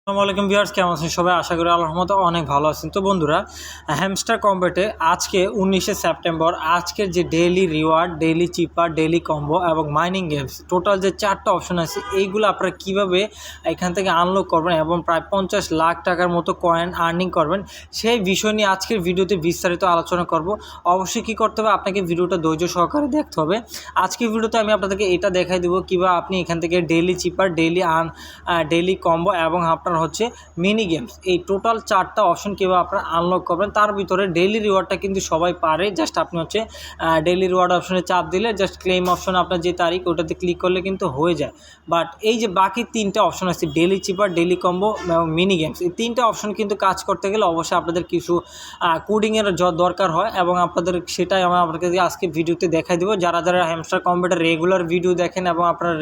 আসসালামু আলাইকুম ভিউয়ার্স, কেমন আছেন সবাই? আশা করি আল্লাহর রহমতে অনেক ভালো আছেন। তো বন্ধুরা, হ্যামস্টার কম্বেটে আজকে 19শে সেপ্টেম্বর আজকের যে ডেইলি রিওয়ার্ড, ডেইলি চিপার, ডেইলি কম্বো এবং মাইনিং গেমস টোটাল যে 4টা অপশন আছে এইগুলো আপনারা কীভাবে এখান থেকে আনলক করবেন এবং প্রায় 50 লাখ টাকার মতো কয়েন আর্নিং করবেন সেই বিষয় নিয়ে আজকের ভিডিওতে বিস্তারিত আলোচনা করব। অবশ্যই কী করতে হবে, আপনাকে ভিডিওটা ধৈর্য সহকারে দেখতে হবে। আজকের ভিডিওতে আমি আপনাদেরকে এটা দেখাই দেবো কীভাবে আপনি এখান থেকে ডেইলি চিপার, ডেইলি কম্বো এবং আপনার হচ্ছে মিনি গেমস, এই টোটাল 4টা অপশন কীভাবে আপনারা আনলক করবেন। তার ভিতরে ডেইলি রিওয়ার্ডটা কিন্তু সবাই পারে। জাস্ট আপনি হচ্ছে ডেইলি রিওয়ার্ড অপশনে চাপ দিলে জাস্ট ক্লেম অপশনে আপনার যে তারিখ ওটাতে ক্লিক করলে কিন্তু হয়ে যায়। বাট এই যে বাকি 3টা অপশন আছে, ডেইলি চিপার, ডেইলি কম্বো এবং মিনি গেমস, এই 3টা অপশন কিন্তু কাজ করতে গেলে অবশ্যই আপনাদের কিছু কোডিংয়ের দরকার হয় এবং আপনাদের সেটাই আমরা আপনাদেরকে আজকে ভিডিওতে দেখাই দেবো। যারা হ্যামস্টার কম্বেটের রেগুলার ভিডিও দেখেন এবং আপনারা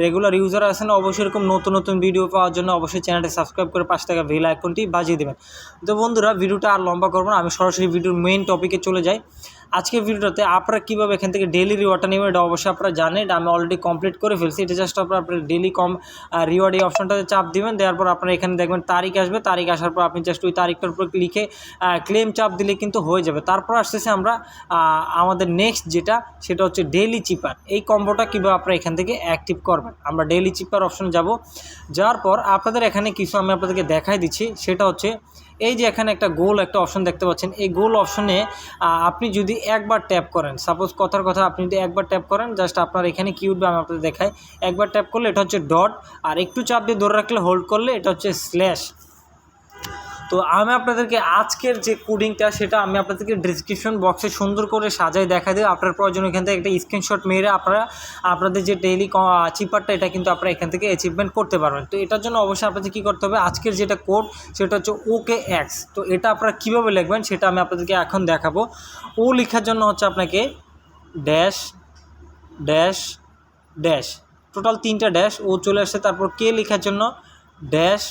রেগুলার ইউজার আছেন, অবশ্যই এরকম নতুন নতুন ভিডিও পাওয়ার জন্য অবশ্যই চ্যানেলটি সাবস্ক্রাইব করে পাশে থাকা বেল আইকনটি বাজিয়ে দেবেন। তো বন্ধুরা, ভিডিওটা আর লম্বা করব না, আমি সরাসরি ভিডিওর মেইন টপিকে চলে যাই। আজকের ভিডিওতে আপনারা কীভাবে এখান থেকে ডেইলি রিওয়ার্ডটা নেবেন এটা অবশ্যই আপনারা জানেন, এটা আমি অলরেডি কমপ্লিট করে ফেলছি। এটা জাস্ট আপনার ডেইলি রিওয়ার্ড এই অপশনটাতে চাপ দিবেন, দেওয়ার পর আপনারা এখানে দেখবেন তারিখ আসবে। তারিখ আসার পর আপনি জাস্ট ওই তারিখটার উপর লিখে ক্লেম চাপ দিলে কিন্তু হয়ে যাবে। তারপর আসতেছে আমরা আমাদের নেক্সট যেটা, সেটা হচ্ছে ডেইলি চিপার। এই কম্বোটা কীভাবে আপনারা এখান থেকে অ্যাক্টিভ করবেন। আমরা ডেইলি চিপার অপশনে যাব। যাওয়ার পর আপনাদের এখানে কিছু আমি আপনাদেরকে দেখাই দিচ্ছি। সেটা হচ্ছে এই যে এখানে একটা গোল একটা অপশন দেখতে পাচ্ছেন, এই গোল অপশনে আপনি যদি একবার ট্যাপ করেন, সাপোজ কথার কথা আপনি যদি একবার ট্যাপ করেন, জাস্ট আপনার এখানে কী উঠবে আমি আপনাদের দেখাই। একবার ট্যাপ করলে এটা হচ্ছে ডট, আর একটু চাপ দিয়ে ধরে রাখলে হোল্ড করলে এটা হচ্ছে স্ল্যাশ। তো আমি আপনাদেরকে আজকের যে কোডিংটা সেটা আমি আপনাদেরকে ডিসক্রিপশন বক্সে সুন্দর করে সাজাই দেখা দিই। আপনার প্রয়োজন এখান থেকে একটা স্ক্রিনশট মেরে আপনারা আপনাদের যে ডেইলি চিপারটা এটা কিন্তু আপনারা এখান থেকে অ্যাচিভমেন্ট করতে পারবেন। তো এটার জন্য অবশ্যই আপনাদের কী করতে হবে, আজকের যেটা কোড সেটা হচ্ছে OKX। তো এটা আপনারা কীভাবে লিখবেন সেটা আমি আপনাদেরকে এখন দেখাবো। ও লেখার জন্য হচ্ছে আপনাকে ড্যাশ ড্যাশ ড্যাশ, টোটাল 3টা ড্যাশ ও চলে আসছে। তারপর কে লেখার জন্য ড্যাশ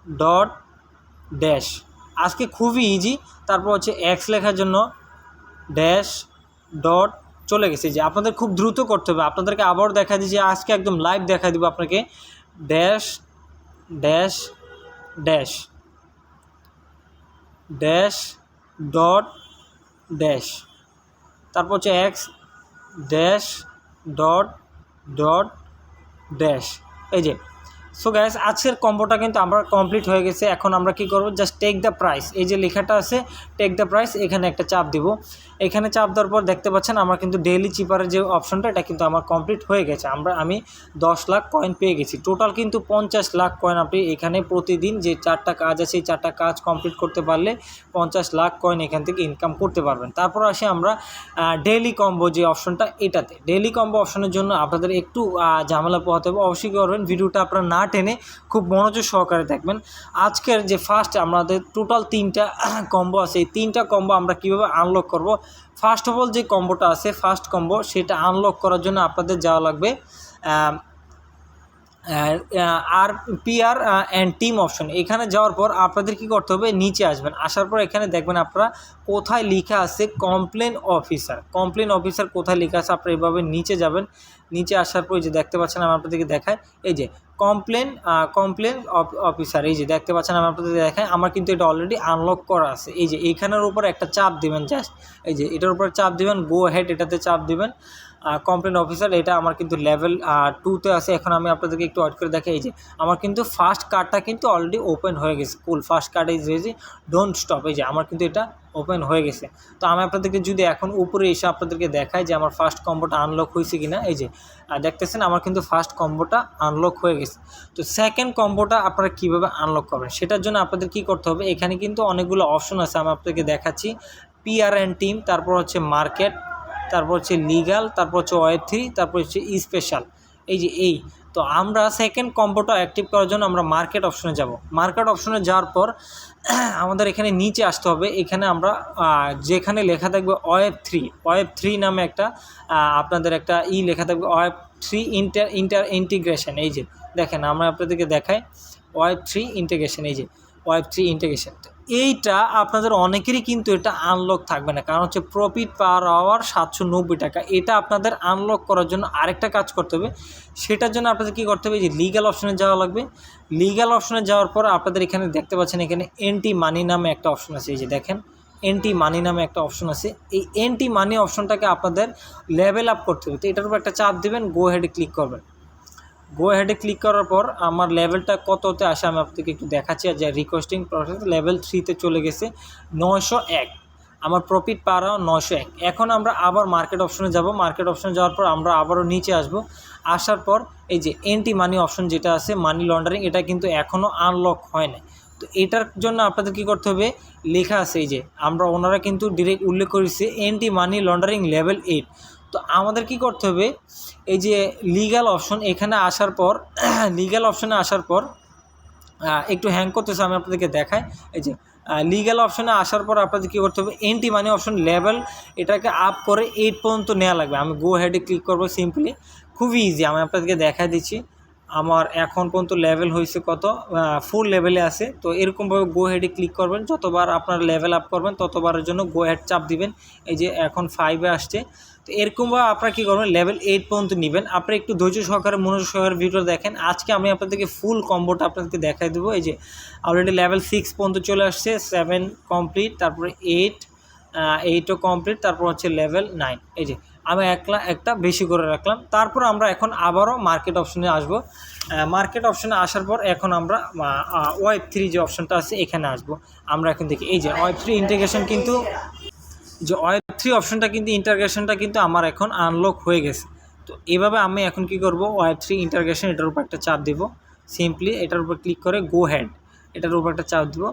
ডট ড্যাশ, আজকে খুবই ইজি। তারপর হচ্ছে এক্স লেখার জন্য ড্যাশ ডট চলে গেছে। যে আপনাদের খুব দ্রুত করতে হবে। আপনাদেরকে আবারও দেখা দিই যে আজকে একদম লাইভ দেখা দিব আপনাকে, dash dash dash dash dot dash, তারপর হচ্ছে x dash dot dot dash. এই যে সো গ্যাস, আজকের কম্বোটা কিন্তু আমরা কমপ্লিট হয়ে গেছে। এখন আমরা কি করব, জাস্ট টেক দ্য প্রাইস, এই যে লেখাটা আছে টেক দ্য প্রাইস, এখানে একটা চাপ দিব। এখানে চাপ দেওয়ার পর দেখতে পাচ্ছেন আমার কিন্তু ডেইলি চিপারের যে অপশনটা এটা কিন্তু আমার কমপ্লিট হয়ে গেছে। আমি 10 লাখ কয়েন পেয়ে গেছি। টোটাল কিন্তু 50 লাখ কয়েন আপনি এখানে প্রতিদিন যে 4টা কাজ আছে এই 4টা কাজ কমপ্লিট করতে পারলে 50 লাখ কয়েন এখান থেকে ইনকাম করতে পারবেন। তারপর আসি আমরা ডেইলি কম্বো যে অপশনটা, এটাতে ডেইলি কম্বো অপশনের জন্য আপনাদের একটু ঝামেলা পোহাতে হবে। অবশ্যই করবেন, ভিডিওটা আপনারা না টেনে খুব মনোযোগ সহকারে দেখবেন। আজকের যে ফার্স্ট আমাদের টোটাল 3টা কম্বো আছে, এই 3টা কম্বো আমরা কীভাবে আনলক করব। ফার্স্ট অফ অল যে কম্বোটা আছে ফার্স্ট কম্বো, সেটা আনলক করার জন্য আপনাদের যাওয়া লাগবে আর PR অ্যান্ড টিম অপশন। এখানে যাওয়ার পর আপনাদের কি করতে হবে, নিচে আসবেন। আসার পর এখানে দেখবেন আপনারা কোথায় লেখা আছে কমপ্লেন অফিসার। কমপ্লেন অফিসার কোথায় লেখা আছে, আপনারা এইভাবে নিচে যাবেন। নিচে আসার পর যে দেখতে পাচ্ছেন আমি আপনাদেরকে দেখাই, এই যে কমপ্লেন অফিসার, এই যে দেখতে পাচ্ছেন আমি আপনাদের দেখাই। আমার কিন্তু এটা অলরেডি আনলক করা আছে। এই যে এইখানের উপর একটা চাপ দিবেন, জাস্ট এই যে এটার উপর চাপ দিবেন, গো হেড এটাতে চাপ দিবেন। কমপ্লেন অফিসার এটা আমার কিন্তু লেভেল 2তে আছে। এখন আমি আপনাদেরকে একটু ওয়েট করে দেখাই। এই যে আমার কিন্তু ফার্স্ট কার্ডটা কিন্তু অলরেডি ওপেন হয়ে গেছে। Cool, first card is ready, don't stop. এই যে আমার কিন্তু এটা ওপেন হয়ে গেছে। তো আমি আপনাদেরকে যদি এখন উপরে এসে আপনাদেরকে দেখাই যে আমার ফার্স্ট কম্বোটা আনলক হয়েছে কিনা, এই যে দেখতেছেন আমার কিন্তু ফার্স্ট কম্বোটা আনলক হয়ে গেছে। তো সেকেন্ড কম্বোটা আপনারা কীভাবে আনলক করবেন সেটার জন্য আপনাদের কী করতে হবে, এখানে কিন্তু অনেকগুলো অপশন আছে আমি আপনাদেরকে দেখাচ্ছি। PR অ্যান্ড টিম, তারপর হচ্ছে মার্কেট, তারপর হচ্ছে লিগাল, তারপর হচ্ছে Web3, তারপর হচ্ছে স্পেশাল। এই যে তো আমরা সেকেন্ড কম্বোটা অ্যাক্টিভ করার জন্য আমরা মার্কেট অপশনে যাব। মার্কেট অপশনে যাওয়ার পর আমাদের এখানে নিচে আসতে হবে। এখানে আমরা যেখানে লেখা থাকবে Web3 নামে একটা আপনাদের একটা লেখা থাকবে Web3 ইন্টিগ্রেশন। এই যে দেখেন আমরা আপনাদেরকে দেখাই Web3 ইন্টিগ্রেশন, এই যে Web3 ইন্টিগ্রেশন। এইটা আপনাদের অনেকেরই কিন্তু এটা আনলক থাকবে না, কারণ হচ্ছে প্রফিট পার আওয়ার 790 টাকা। এটা আপনাদের আনলক করার জন্য আরেকটা কাজ করতে হবে। সেটার জন্য আপনাদের কী করতে হবে, যে লিগ্যাল অপশনে যাওয়া লাগবে। লিগ্যাল অপশনে যাওয়ার পর আপনাদের এখানে দেখতে পাচ্ছেন এখানে এন্টি মানি নামে একটা অপশন আছে, এই যে দেখেন এন্টি মানি নামে একটা অপশন আছে। এই এন্টি মানি অপশনটাকে আপনাদের লেভেল আপ করতে হবে। তো এটার উপর একটা চাপ দেবেন, গো হেডে ক্লিক করবেন। গো হেডে ক্লিক করার পর আমার লেভেলটা কততে আসে আমি আপনাদেরকে একটু দেখাচ্ছি। আর যে রিকোয়েস্টিং প্রসেস লেভেল 3-তে চলে গেছে 901, আমার প্রফিট পাওয়া 901। এখন আমরা আবার মার্কেট অপশনে যাব। মার্কেট অপশনে যাওয়ার পর আমরা আবারও নিচে আসব। আসার পর এই যে এন্টি মানি অপশন যেটা আছে, মানি লন্ডারিং, এটা কিন্তু এখনও আনলক হয় না। তো এটার জন্য আপনাদের কী করতে হবে, লেখা আছে এই যে ওনারা কিন্তু ডিরেক্ট উল্লেখ করেছে এন্টি মানি লন্ডারিং লেভেল 8। তো আমাদের কি করতে হবে, এই যে লিগ্যাল অপশন এখানে আসার পর লিগ্যাল অপশনে আসার পর একটু হ্যাং করতেছে, আমি আপনাদেরকে দেখাই। এই যে লিগ্যাল অপশনে আসার পর আপনাদের কী করতে হবে, এন্টি মানি অপশন লেভেল এটাকে আপ করে 8 পর্যন্ত নেওয়া লাগবে। আমি গো হেডে ক্লিক করব সিম্পলি, খুবই ইজি, আমি আপনাদেরকে দেখাই দিচ্ছি। আমার এখন পর্যন্ত লেভেল হয়েছে কত, ফুল লেভেলে আছে। তো এরকমভাবে গো হেডে ক্লিক করবেন, যতবার আপনার লেভেল আপ করবেন ততবারের জন্য গো হেড চাপ দিবেন। এই যে এখন 5-এ আসছে। তো এরকমভাবে আপনারা কী করবেন, লেভেল 8 পর্যন্ত নেবেন। আপনারা একটু ধৈর্য সহকারে মনোযোগ সহকারে ভিডিও দেখেন। আজকে আমি আপনাদেরকে ফুল কম্বোটা আপনাদেরকে দেখাই দেবো। এই যে অলরেডি লেভেল 6 পর্যন্ত চলে আসছে, 7 কমপ্লিট, তারপরে 8ও কমপ্লিট, তারপর হচ্ছে লেভেল 9। এই যে আমি একটা বেশি করে রাখলাম। তারপর আমরা এখন আবারও মার্কেট অপশনে আসব। মার্কেট অপশনে আসার পর এখন আমরা Web3 যে অপশনটা আছে এখানে আসব। আমরা এখন দেখি এই যে Web3 ইন্টিগ্রেশন, কিন্তু যে Web3 অপশনটা কিন্তু ইন্টিগ্রেশনটা কিন্তু আমার এখন আনলক হয়ে গেছে। তো এভাবে আমি এখন কি করব, Web3 ইন্টিগ্রেশন এটার উপর একটা চাপ দিব। সিম্পলি এটার উপর ক্লিক করে গো হেড, এটার উপর একটা চাপ দিব।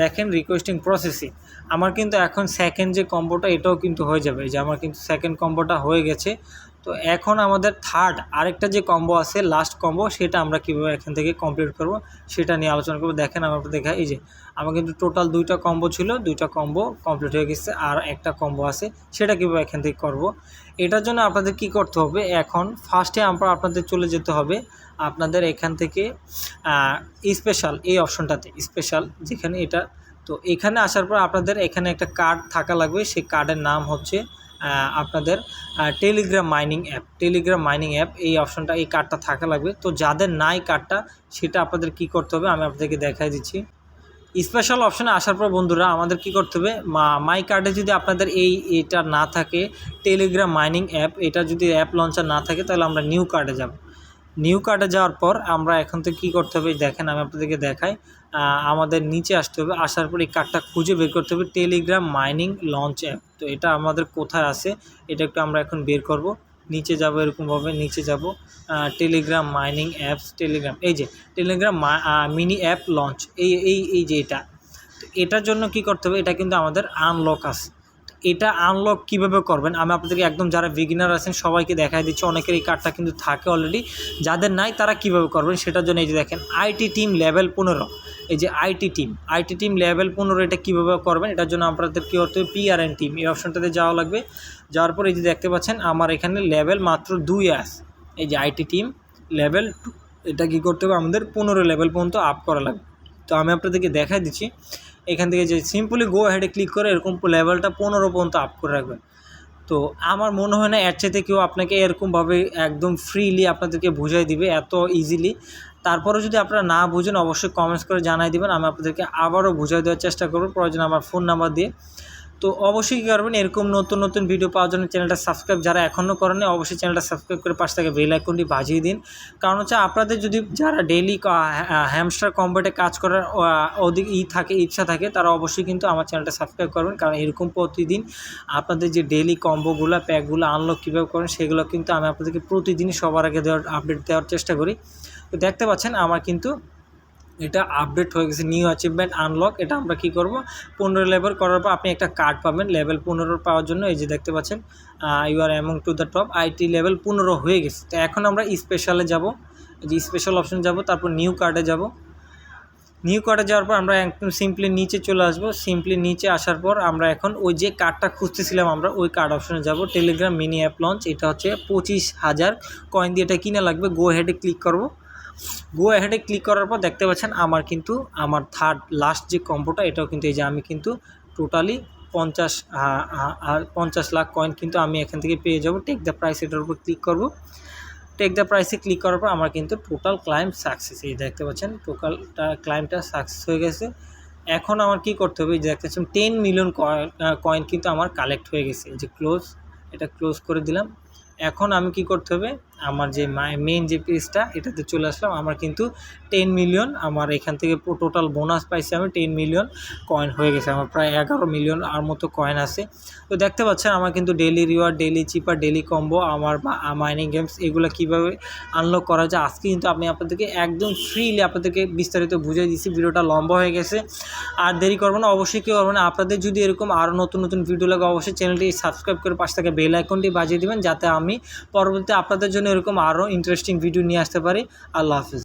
দেখেন রিকোয়েস্টিং প্রসেসিং, আমার কিন্তু এখন সেকেন্ড যে কম্বোটা এটাও কিন্তু হয়ে যাবে। এই যে আমার কিন্তু সেকেন্ড কম্বোটা হয়ে গেছে। তো এখন আমাদের থার্ড আরেকটা যে কম্বো আছে, লাস্ট কম্বো, সেটা আমরা কীভাবে এখান থেকে কমপ্লিট করব সেটা নিয়ে আলোচনা করব। দেখেন আমার দেখা, এই যে আমার কিন্তু টোটাল 2টা কম্বো ছিল, 2টা কম্বো কমপ্লিট হয়ে গেছে, আর একটা কম্বো আছে, সেটা কীভাবে এখান থেকে করব। এটার জন্য আপনাদের কি করতে হবে, এখন ফার্স্টে আপনাদের চলে যেতে হবে আপনাদের এখান থেকে স্পেশাল এই অপশনটাতে, স্পেশাল যেখানে এটা। তো এখানে আসার পর আপনাদের এখানে একটা কার্ড থাকা লাগবে, সেই কার্ডের নাম হচ্ছে আপনাদের টেলিগ্রাম মাইনিং অ্যাপ, এই অপশনটা, এই কার্ডটা থাকা লাগবে। তো যাদের নাই কার্ডটা, সেটা আপনাদের কি করতে হবে আমি আপনাদেরকে দেখাই দিচ্ছি। স্পেশাল অপশনে আসার পর বন্ধুরা আমাদের কি করতে হবে, মাই কার্ডে যদি আপনাদের এটা না থাকে, টেলিগ্রাম মাইনিং অ্যাপ, এটা যদি অ্যাপ লঞ্চার না থাকে, তাহলে আমরা নিউ কার্ডে যাব। নিউ কার্ডে যাওয়ার পর আমরা এখন থেকে কী করতে হবে, দেখেন আমি আপনাদেরকে দেখাই। আমাদের নিচে আসতে হবে, আসার পর এই কার্ডটা খুঁজে বের করতে হবে, টেলিগ্রাম মাইনিং লঞ্চ অ্যাপ। তো এটা আমাদের কোথায় আছে, এটা একটু আমরা এখন বের করব। নিচে যাব, এরকমভাবে নিচে যাব, টেলিগ্রাম মাইনিং অ্যাপস, টেলিগ্রাম, এই যে টেলিগ্রাম মিনি অ্যাপ লঞ্চ, এই যে এটা। তো এটার জন্য কি করতে হবে, এটা কিন্তু আমাদের আনলক আছে। এটা আনলক কিভাবে করবেন আমি আপনাদেরকে একদম যারা বিগিনার আছেন সবাইকে দেখাই দিচ্ছি। অনেকের এই কার্ডটা কিন্তু থাকে অলরেডি, যাদের নাই তারা কিভাবে করবেন সেটার জন্য এই যে দেখেন আইটি টিম লেভেল 15, এই যে আইটি টিম লেভেল 15, এটা কীভাবে করবেন, এটার জন্য আপনাদের কী করতে হবে, PRN টিম এই অপশনটাতে যাওয়া লাগবে। যাওয়ার পর এই যে দেখতে পাচ্ছেন আমার এখানে লেভেল মাত্র 2 আছে, এই যে আইটি টিম লেভেল 2, এটা কী করতে হবে, আমাদের 15 লেভেল পর্যন্ত আপ করা লাগবে। তো আমি আপনাদেরকে দেখাই দিচ্ছি। এখান থেকে যে সিম্পলি গো হেডে ক্লিক করে এরকম লেভেলটা 15 পর্যন্ত আপ করে রাখবেন। তো আমার মনে হয় না এর চাইতে কেউ আপনাকে এরকমভাবে একদম ফ্রিলি আপনাদেরকে বুঝাই দিবে এত ইজিলি। তারপরেও যদি আপনারা না বুঝেন অবশ্যই কমেন্টস করে জানাই দিবেন, আমি আপনাদেরকে আবারও বুঝাই দেওয়ার চেষ্টা করব, প্রয়োজন আমার ফোন নাম্বার দিয়ে। তো অবশ্যই কী করবেন, এরকম নতুন নতুন ভিডিও পাওয়ার জন্য চ্যানেলটা সাবস্ক্রাইব, যারা এখনও করেনি অবশ্যই চ্যানেলটা সাবস্ক্রাইব করে পাশে থেকে বেল আইকনটি বাজিয়ে দিন। কারণ হচ্ছে আপনাদের যদি যারা ডেইলি হ্যামস্টার কম্বোতে কাজ করার অধিক ইচ্ছা থাকে, তারা অবশ্যই কিন্তু আমার চ্যানেলটা সাবস্ক্রাইব করবেন। কারণ এরকম প্রতিদিন আপনাদের যে ডেইলি কম্বোগুলো প্যাকগুলো আনলক কীভাবে করেন সেগুলো কিন্তু আমি আপনাদেরকে প্রতিদিনই সবার আগে আপডেট দেওয়ার চেষ্টা করি। তো দেখতে পাচ্ছেন আমার কিন্তু এটা আপডেট হয়ে গেছে, নিউ অ্যাচিভমেন্ট আনলক। এটা আমরা কি করব, 15 লেভেল করার পর আপনি একটা কার্ড পাবেন লেভেল 15 পাওয়ার জন্য। এই যে দেখতে পাচ্ছেন you are among to the top, IT level 15 হয়ে গেছে। তো এখন আমরা স্পেশালে যাব, এই যে স্পেশাল অপশন যাব, তারপর নিউ কার্ডে যাব। নিউ কার্ডে যাওয়ার পর আমরা একদম সিম্পলি নিচে চলে আসবো। সিম্পলি নিচে আসার পর আমরা এখন ওই যে কার্ডটা খুঁজতেছিলাম আমরা ওই কার্ড অপশনে যাব, টেলিগ্রাম মিনি অ্যাপ লঞ্চ। এটা হচ্ছে 25,000 কয়েন দিয়ে এটা কিনে লাগবে। গো হেডে ক্লিক করব। গো অ্যাহেডে ক্লিক করার পর দেখতে পাচ্ছেন আমার কিন্তু আমার থার্ড লাস্ট যে কম্বোটা এটাও কিন্তু এই যে আমি কিন্তু টোটালি 50 লাখ কয়েন কিন্তু আমি এখান থেকে পেয়ে যাব। টেক দ্য প্রাইস এটার উপর ক্লিক করব। টেক দ্য প্রাইসে ক্লিক করার পর আমার কিন্তু টোটাল ক্লাইম সাকসেস, এই দেখতে পাচ্ছেন টোটালটা ক্লাইমটা সাকসেস হয়ে গেছে। এখন আমার কি করতে হবে, যে দেখতে পাচ্ছেন 10 মিলিয়ন কয়েন কিন্তু আমার কালেক্ট হয়ে গেছে। এই যে ক্লোজ, এটা ক্লোজ করে দিলাম। এখন আমি কি করতে হবে, আমার যে মেইন যে পেজটা এটাতে চলে আসলাম। আমার কিন্তু 10 মিলিয়ন আমার এখান থেকে টোটাল বোনাস পাইছি আমি 10 মিলিয়ন কয়েন হয়ে গেছে। আমার প্রায় 11 মিলিয়ন আর মতো কয়েন আছে। তো দেখতে পাচ্ছেন আমার কিন্তু ডেইলি রিওয়ার্ড, ডেইলি চিপার, ডেইলি কম্বো, আমার মাইনিং গেমস এগুলো কীভাবে আনলক করা যায় আজকে কিন্তু আমি আপনাদেরকে একদম ফ্রিলি আপনাদেরকে বিস্তারিত বুঝিয়ে দিচ্ছি। ভিডিওটা লম্বা হয়ে গেছে, আর দেরি করবো না, অবশ্যই কেউ করবো না। আপনাদের যদি এরকম আরও নতুন নতুন ভিডিও লাগে অবশ্যই চ্যানেলটি সাবস্ক্রাইব করে পাশে থেকে বেল আইকনটি বাজিয়ে দেবেন, যাতে আমি পরবর্তীতে আপনাদের জন্য এরকম আরও ইন্টারেস্টিং ভিডিও নিয়ে আসতে পারি। আল্লাহ হাফিজ।